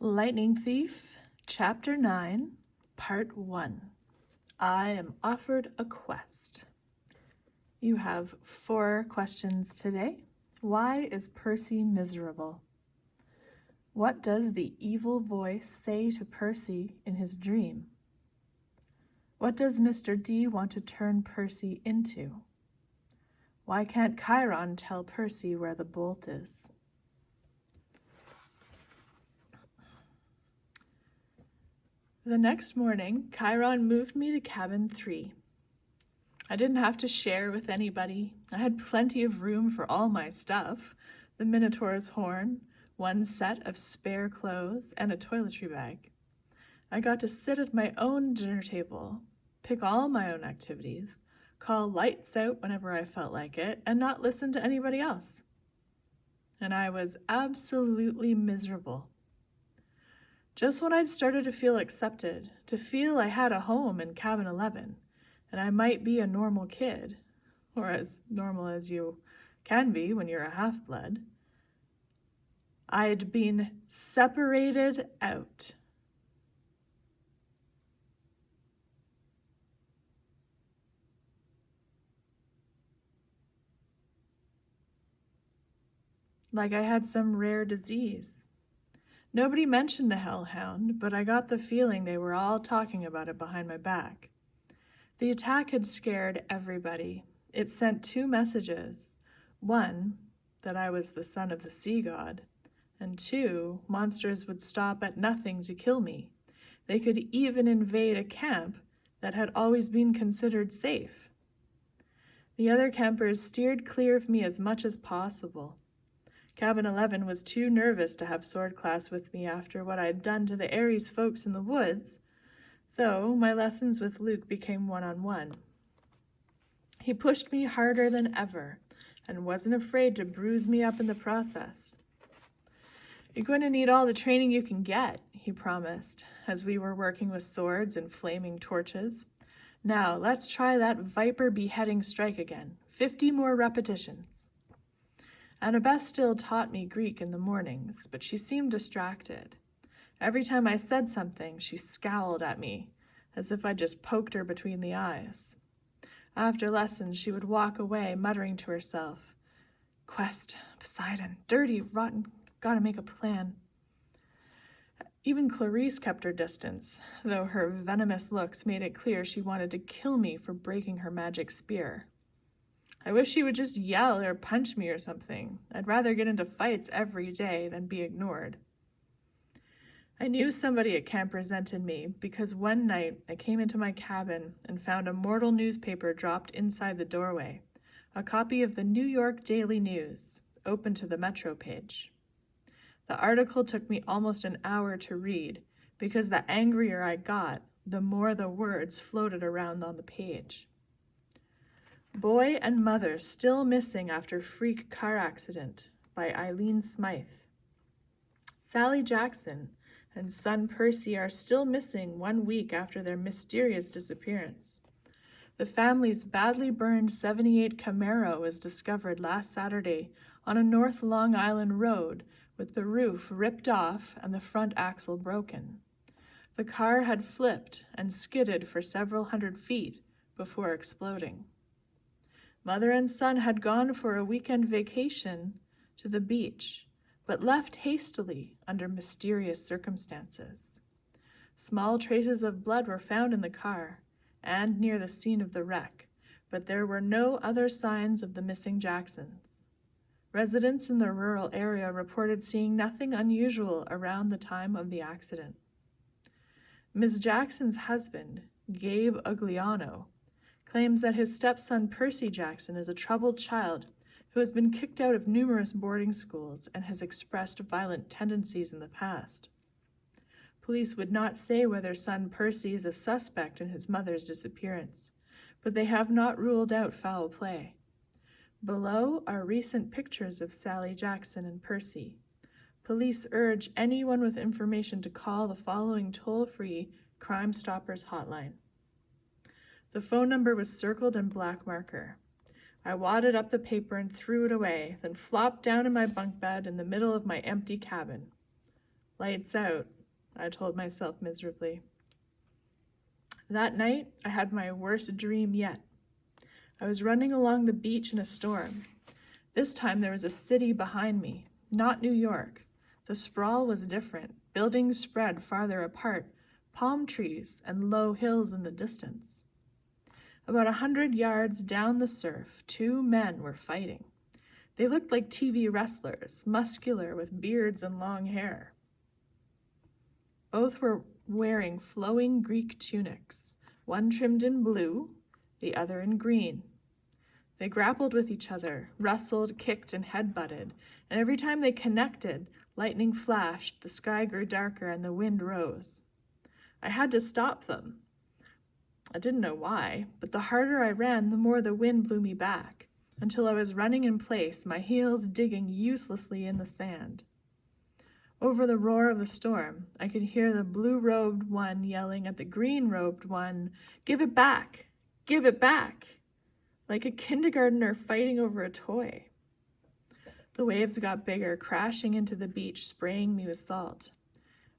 Lightning Thief, Chapter 9, Part 1. I am offered a quest. You have 4 questions today. Why is Percy miserable? What does the evil voice say to Percy in his dream? What does Mr. D want to turn Percy into? Why can't Chiron tell Percy where the bolt is? The next morning, Chiron moved me to cabin 3. I didn't have to share with anybody. I had plenty of room for all my stuff, the Minotaur's horn, 1 set of spare clothes, and a toiletry bag. I got to sit at my own dinner table, pick all my own activities, call lights out whenever I felt like it, and not listen to anybody else. And I was absolutely miserable. Just when I'd started to feel accepted, to feel I had a home in cabin 11, and I might be a normal kid, or as normal as you can be when you're a half-blood, I'd been separated out. Like I had some rare disease. Nobody mentioned the hellhound, but I got the feeling they were all talking about it behind my back. The attack had scared everybody. It sent 2 messages. 1, that I was the son of the sea god, and 2, monsters would stop at nothing to kill me. They could even invade a camp that had always been considered safe. The other campers steered clear of me as much as possible. Cabin 11 was too nervous to have sword class with me after what I'd done to the Ares folks in the woods, so my lessons with Luke became one-on-one. He pushed me harder than ever and wasn't afraid to bruise me up in the process. You're going to need all the training you can get, he promised, as we were working with swords and flaming torches. Now, let's try that viper beheading strike again. 50 more repetitions. Annabeth still taught me Greek in the mornings, but she seemed distracted. Every time I said something, she scowled at me, as if I just poked her between the eyes. After lessons, she would walk away, muttering to herself, "Quest, Poseidon, dirty, rotten, gotta make a plan." Even Clarice kept her distance, though her venomous looks made it clear she wanted to kill me for breaking her magic spear. I wish she would just yell or punch me or something. I'd rather get into fights every day than be ignored. I knew somebody at camp resented me because one night I came into my cabin and found a mortal newspaper dropped inside the doorway, a copy of the New York Daily News, open to the Metro page. The article took me almost an hour to read because the angrier I got, the more the words floated around on the page. Boy and Mother Still Missing After Freak Car Accident by Eileen Smythe. Sally Jackson and son Percy are still missing 1 week after their mysterious disappearance. The family's badly burned '78 Camaro was discovered last Saturday on a North Long Island road with the roof ripped off and the front axle broken. The car had flipped and skidded for several hundred feet before exploding. Mother and son had gone for a weekend vacation to the beach, but left hastily under mysterious circumstances. Small traces of blood were found in the car and near the scene of the wreck, but there were no other signs of the missing Jacksons. Residents in the rural area reported seeing nothing unusual around the time of the accident. Ms. Jackson's husband, Gabe Ugliano, claims that his stepson Percy Jackson is a troubled child who has been kicked out of numerous boarding schools and has expressed violent tendencies in the past. Police would not say whether son Percy is a suspect in his mother's disappearance, but they have not ruled out foul play. Below are recent pictures of Sally Jackson and Percy. Police urge anyone with information to call the following toll-free Crime Stoppers hotline. The phone number was circled in black marker. I wadded up the paper and threw it away, then flopped down in my bunk bed in the middle of my empty cabin. Lights out, I told myself miserably. That night, I had my worst dream yet. I was running along the beach in a storm. This time there was a city behind me, not New York. The sprawl was different. Buildings spread farther apart, palm trees and low hills in the distance. About 100 yards down the surf, 2 men were fighting. They looked like TV wrestlers, muscular with beards and long hair. Both were wearing flowing Greek tunics, one trimmed in blue, the other in green. They grappled with each other, wrestled, kicked, and headbutted, and every time they connected, lightning flashed, the sky grew darker, and the wind rose. I had to stop them. I didn't know why, but the harder I ran, the more the wind blew me back, until I was running in place, my heels digging uselessly in the sand. Over the roar of the storm, I could hear the blue-robed one yelling at the green-robed one, "Give it back! Give it back!" like a kindergartner fighting over a toy. The waves got bigger, crashing into the beach, spraying me with salt.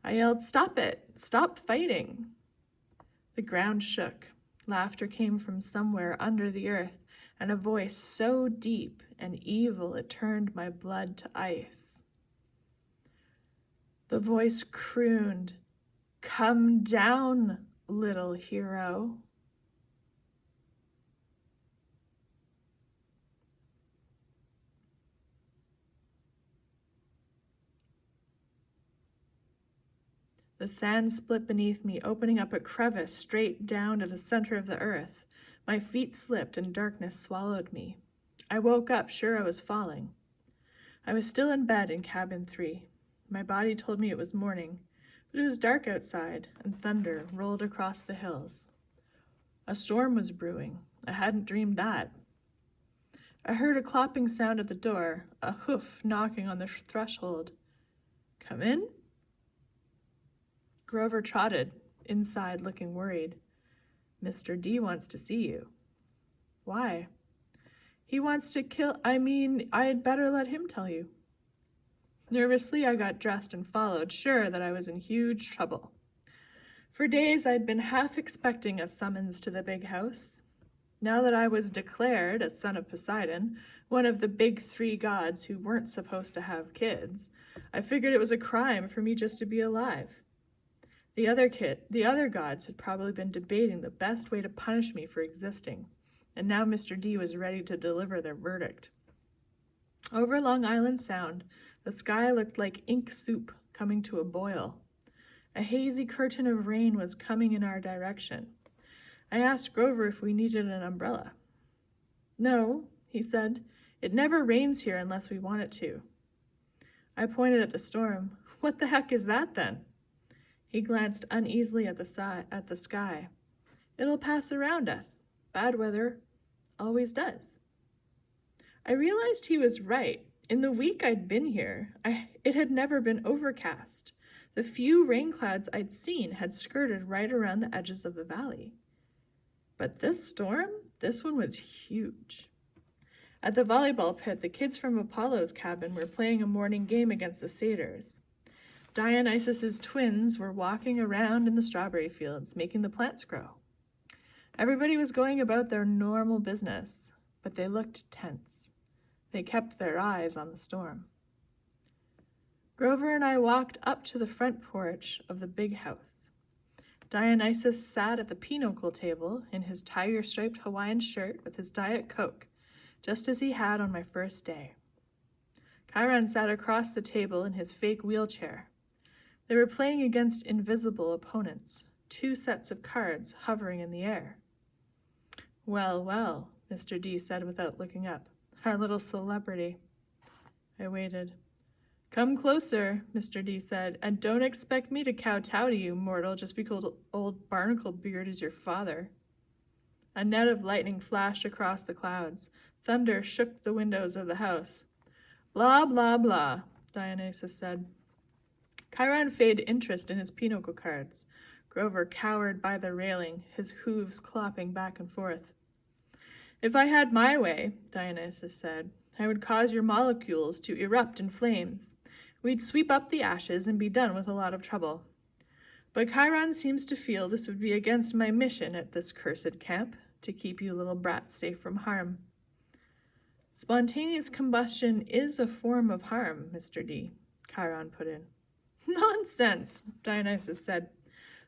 I yelled, "Stop it! Stop fighting!" The ground shook. Laughter came from somewhere under the earth, and a voice so deep and evil it turned my blood to ice. The voice crooned, "Come down, little hero." The sand split beneath me, opening up a crevice straight down to the center of the earth. My feet slipped and darkness swallowed me. I woke up, sure I was falling. I was still in bed in cabin 3. My body told me it was morning, but it was dark outside, and thunder rolled across the hills. A storm was brewing. I hadn't dreamed that. I heard a clopping sound at the door, a hoof knocking on the threshold. "Come in?" Grover trotted inside, looking worried. "Mr. D wants to see you." "Why?" "He wants to kill— I'd better let him tell you." Nervously, I got dressed and followed, sure that I was in huge trouble. For days, I'd been half expecting a summons to the big house. Now that I was declared a son of Poseidon, one of the big 3 gods who weren't supposed to have kids, I figured it was a crime for me just to be alive. The other gods had probably been debating the best way to punish me for existing, and now Mr. D was ready to deliver their verdict. Over Long Island Sound, the sky looked like ink soup coming to a boil. A hazy curtain of rain was coming in our direction. I asked Grover if we needed an umbrella. "No," he said. "It never rains here unless we want it to." I pointed at the storm. "What the heck is that, then?" He glanced uneasily at the sky. "It'll pass around us. Bad weather always does." I realized he was right. In the week I'd been here, it had never been overcast. The few rain clouds I'd seen had skirted right around the edges of the valley. But this storm, this one was huge. At the volleyball pit, the kids from Apollo's cabin were playing a morning game against the satyrs. Dionysus's twins were walking around in the strawberry fields, making the plants grow. Everybody was going about their normal business, but they looked tense. They kept their eyes on the storm. Grover and I walked up to the front porch of the big house. Dionysus sat at the pinochle table in his tiger-striped Hawaiian shirt with his Diet Coke, just as he had on my first day. Chiron sat across the table in his fake wheelchair. They were playing against invisible opponents, 2 sets of cards hovering in the air. "Well, well," Mr. D said without looking up. "Our little celebrity." I waited. "Come closer," Mr. D said, "and don't expect me to kowtow to you, mortal, just because old Barnacle Beard is your father." A net of lightning flashed across the clouds. Thunder shook the windows of the house. "Blah, blah, blah," Dionysus said. Chiron feigned interest in his pinochle cards. Grover cowered by the railing, his hooves clopping back and forth. "If I had my way," Dionysus said, "I would cause your molecules to erupt in flames. We'd sweep up the ashes and be done with a lot of trouble. But Chiron seems to feel this would be against my mission at this cursed camp, to keep you little brats safe from harm. Spontaneous combustion is a form of harm, Mr. D, Chiron put in. Nonsense, Dionysus said.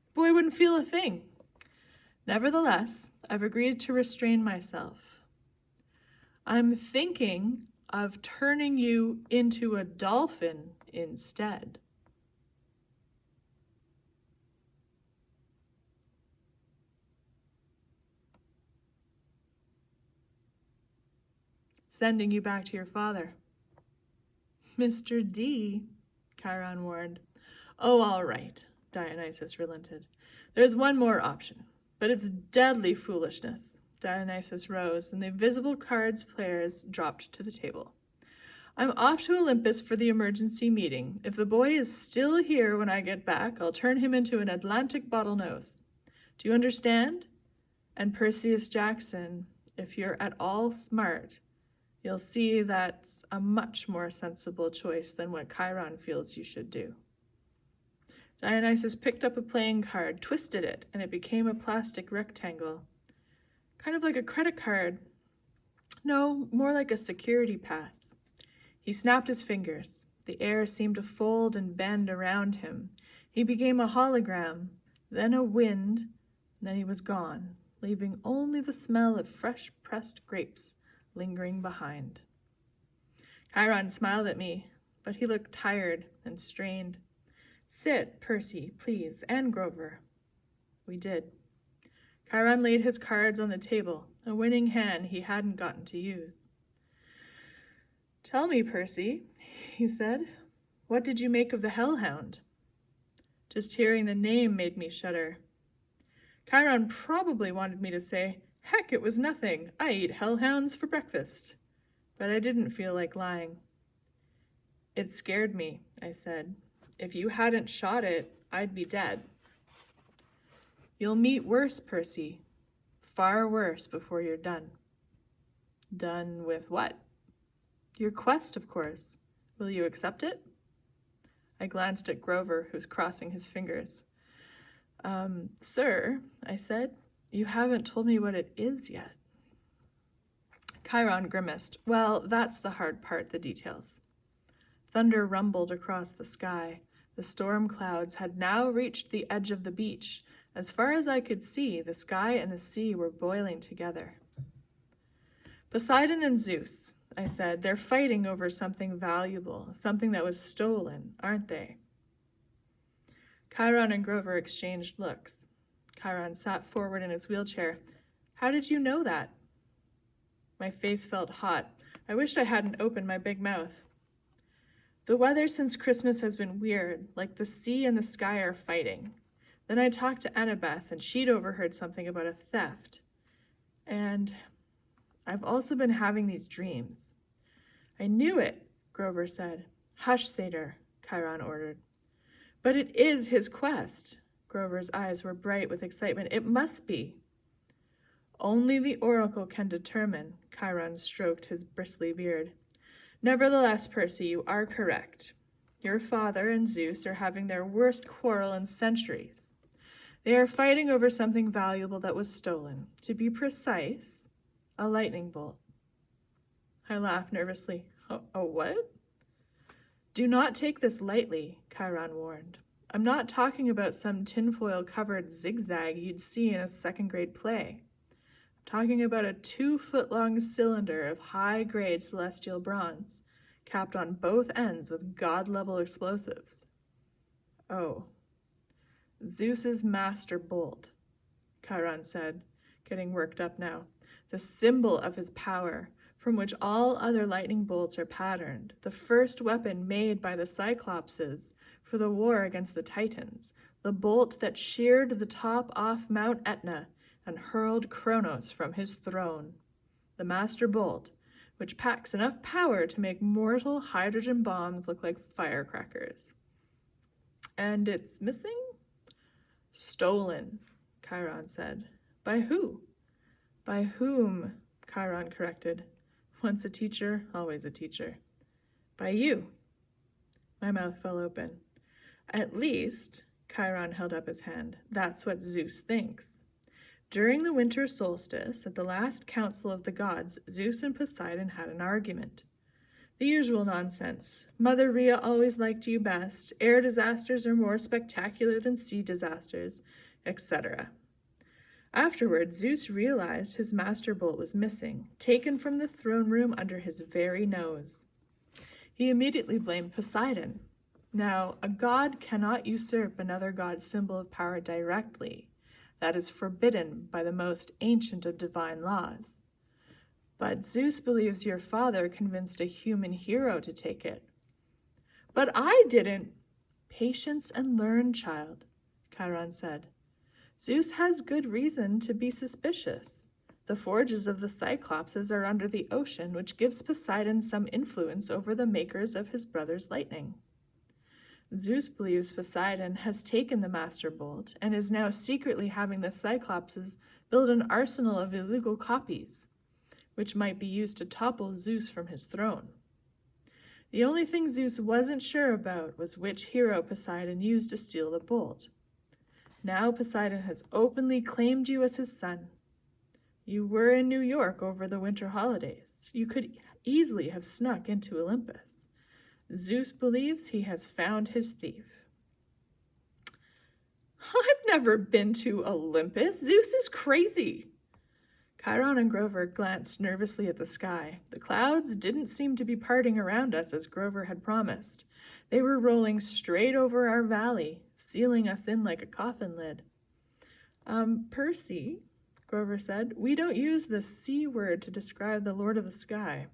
The boy wouldn't feel a thing. Nevertheless, I've agreed to restrain myself. I'm thinking of turning you into a dolphin instead. Sending you back to your father. Mr. D, Chiron warned. Oh, all right, Dionysus relented. There's one more option, but it's deadly foolishness. Dionysus rose, and the invisible cards players dropped to the table. I'm off to Olympus for the emergency meeting. If the boy is still here when I get back, I'll turn him into an Atlantic bottlenose. Do you understand? And Perseus Jackson, if you're at all smart, you'll see that's a much more sensible choice than what Chiron feels you should do. Dionysus picked up a playing card, twisted it, and it became a plastic rectangle. Kind of like a credit card. No, more like a security pass. He snapped his fingers. The air seemed to fold and bend around him. He became a hologram, then a wind, then he was gone, leaving only the smell of fresh pressed grapes lingering behind. Chiron smiled at me, but he looked tired and strained. Sit, Percy, please, and Grover. We did. Chiron laid his cards on the table, a winning hand he hadn't gotten to use. Tell me, Percy, he said, what did you make of the hellhound? Just hearing the name made me shudder. Chiron probably wanted me to say, heck, it was nothing. I eat hellhounds for breakfast. But I didn't feel like lying. It scared me, I said. If you hadn't shot it, I'd be dead. You'll meet worse, Percy. Far worse before you're done. Done with what? Your quest, of course. Will you accept it? I glanced at Grover, who was crossing his fingers. Sir, I said, you haven't told me what it is yet. Chiron grimaced. Well, that's the hard part, the details. Thunder rumbled across the sky. The storm clouds had now reached the edge of the beach. As far as I could see, the sky and the sea were boiling together. Poseidon and Zeus, I said, they're fighting over something valuable, something that was stolen, aren't they? Chiron and Grover exchanged looks. Chiron sat forward in his wheelchair. How did you know that? My face felt hot. I wished I hadn't opened my big mouth. The weather since Christmas has been weird, like the sea and the sky are fighting. Then I talked to Annabeth, and she'd overheard something about a theft. And I've also been having these dreams. I knew it, Grover said. Hush, Satyr, Chiron ordered. But it is his quest. Grover's eyes were bright with excitement. It must be. Only the oracle can determine, Chiron stroked his bristly beard. Nevertheless, Percy, you are correct. Your father and Zeus are having their worst quarrel in centuries. They are fighting over something valuable that was stolen. To be precise, a lightning bolt. I laughed nervously. A what? Do not take this lightly, Chiron warned. I'm not talking about some tinfoil-covered zigzag you'd see in a second-grade play. I'm talking about a 2-foot-long cylinder of high-grade celestial bronze, capped on both ends with god-level explosives. Oh. Zeus's master bolt, Chiron said, getting worked up now. The symbol of his power, from which all other lightning bolts are patterned, the first weapon made by the Cyclopses for the war against the Titans, the bolt that sheared the top off Mount Etna and hurled Kronos from his throne. The master bolt, which packs enough power to make mortal hydrogen bombs look like firecrackers. And it's missing? Stolen, Chiron said. By who? By whom? Chiron corrected. Once a teacher, always a teacher. By you. My mouth fell open. At least, Chiron held up his hand, that's what Zeus thinks. During the winter solstice, at the last council of the gods, Zeus and Poseidon had an argument. The usual nonsense. Mother Rhea always liked you best. Air disasters are more spectacular than sea disasters, etc. Afterwards, Zeus realized his master bolt was missing, taken from the throne room under his very nose. He immediately blamed Poseidon. Now, a god cannot usurp another god's symbol of power directly. That is forbidden by the most ancient of divine laws. But Zeus believes your father convinced a human hero to take it. But I didn't. Patience and learn, child, Chiron said. Zeus has good reason to be suspicious. The forges of the Cyclopses are under the ocean, which gives Poseidon some influence over the makers of his brother's lightning. Zeus believes Poseidon has taken the Master Bolt and is now secretly having the Cyclopses build an arsenal of illegal copies, which might be used to topple Zeus from his throne. The only thing Zeus wasn't sure about was which hero Poseidon used to steal the bolt. Now Poseidon has openly claimed you as his son. You were in New York over the winter holidays. You could easily have snuck into Olympus. Zeus believes he has found his thief. I've never been to Olympus. Zeus is crazy. Chiron and Grover glanced nervously at the sky. The clouds didn't seem to be parting around us as Grover had promised. They were rolling straight over our valley, sealing us in like a coffin lid. Percy, Grover said, we don't use the C word to describe the Lord of the Sky.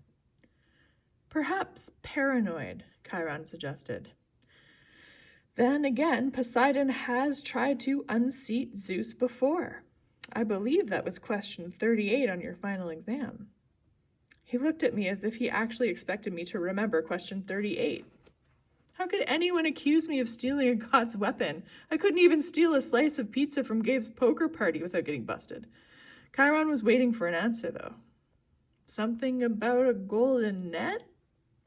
Perhaps paranoid, Chiron suggested. Then again, Poseidon has tried to unseat Zeus before. I believe that was question 38 on your final exam. He looked at me as if he actually expected me to remember question 38. How could anyone accuse me of stealing a god's weapon? I couldn't even steal a slice of pizza from Gabe's poker party without getting busted. Chiron was waiting for an answer, though. Something about a golden net,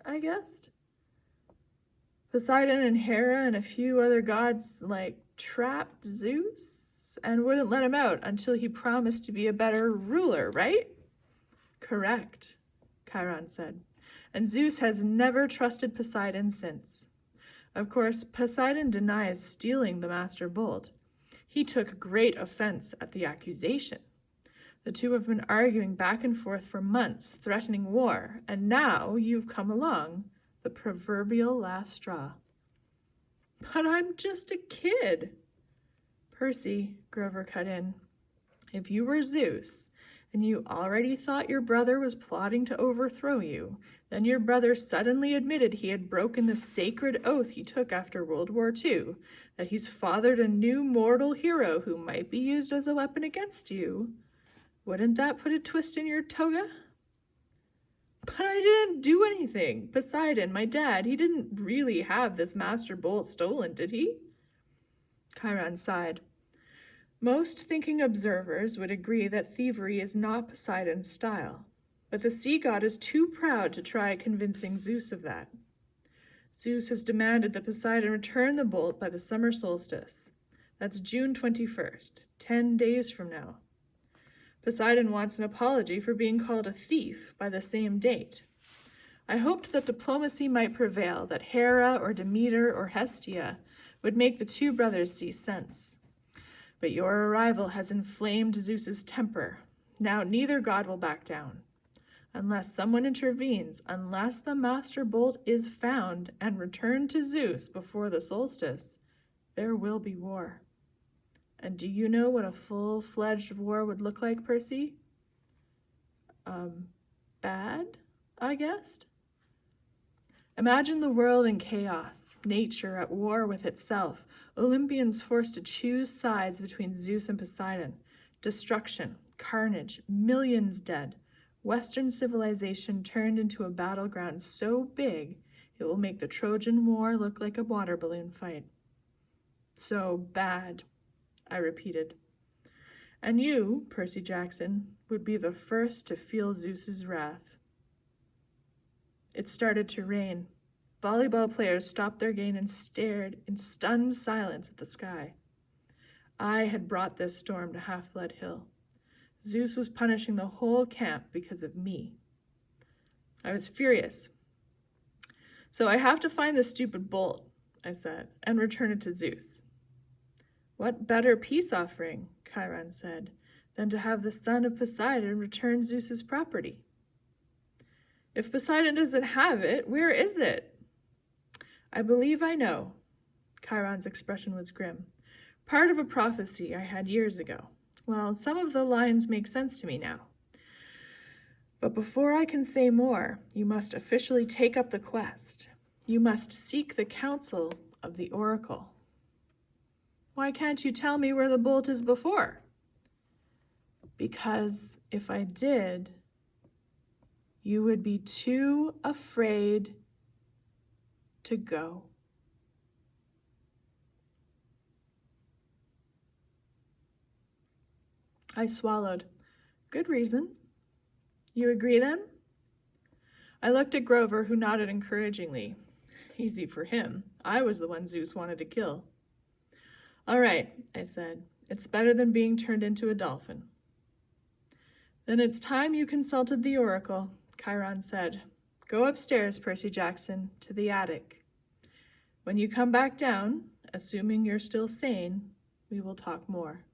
I guessed. Poseidon and Hera and a few other gods, trapped Zeus and wouldn't let him out until he promised to be a better ruler, right? Correct, Chiron said. And Zeus has never trusted Poseidon since. Of course, Poseidon denies stealing the Master Bolt. He took great offense at the accusation. The two have been arguing back and forth for months, threatening war, and now you've come along, the proverbial last straw. But I'm just a kid. Percy, Grover cut in, if you were Zeus, and you already thought your brother was plotting to overthrow you, then your brother suddenly admitted he had broken the sacred oath he took after World War II, that he's fathered a new mortal hero who might be used as a weapon against you. Wouldn't that put a twist in your toga? But I didn't do anything. Poseidon, my dad, he didn't really have this Master Bolt stolen, did he? Chiron sighed. Most thinking observers would agree that thievery is not Poseidon's style, but the sea god is too proud to try convincing Zeus of that. Zeus has demanded that Poseidon return the bolt by the summer solstice. That's June 21st, 10 days from now. Poseidon wants an apology for being called a thief by the same date. I hoped that diplomacy might prevail, that Hera or Demeter or Hestia would make the two brothers see sense. But your arrival has inflamed Zeus's temper. Now neither god will back down. Unless someone intervenes, unless the Master Bolt is found and returned to Zeus before the solstice, there will be war. And do you know what a full-fledged war would look like, Percy? Bad, I guessed. Imagine the world in chaos, nature at war with itself, Olympians forced to choose sides between Zeus and Poseidon, destruction, carnage, millions dead, Western civilization turned into a battleground so big it will make the Trojan War look like a water balloon fight. So bad, I repeated. And you, Percy Jackson, would be the first to feel Zeus's wrath. It started to rain. volleyball players stopped their game and stared in stunned silence at the sky. I had brought this storm to Half-Blood Hill. Zeus was punishing the whole camp because of me. I was furious. So I have to find the stupid bolt, I said, and return it to Zeus. What better peace offering, Chiron said, than to have the son of Poseidon return Zeus's property? If Poseidon doesn't have it, where is it? I believe I know. Chiron's expression was grim. Part of a prophecy I had years ago. Well, some of the lines make sense to me now. But before I can say more, you must officially take up the quest. You must seek the counsel of the oracle. Why can't you tell me where the bolt is before? Because if I did, you would be too afraid to go. I swallowed. Good reason. You agree then? I looked at Grover, who nodded encouragingly. Easy for him. I was the one Zeus wanted to kill. All right, I said. It's better than being turned into a dolphin. Then it's time you consulted the oracle, Chiron said. Go upstairs, Percy Jackson, to the attic. When you come back down, assuming you're still sane, we will talk more.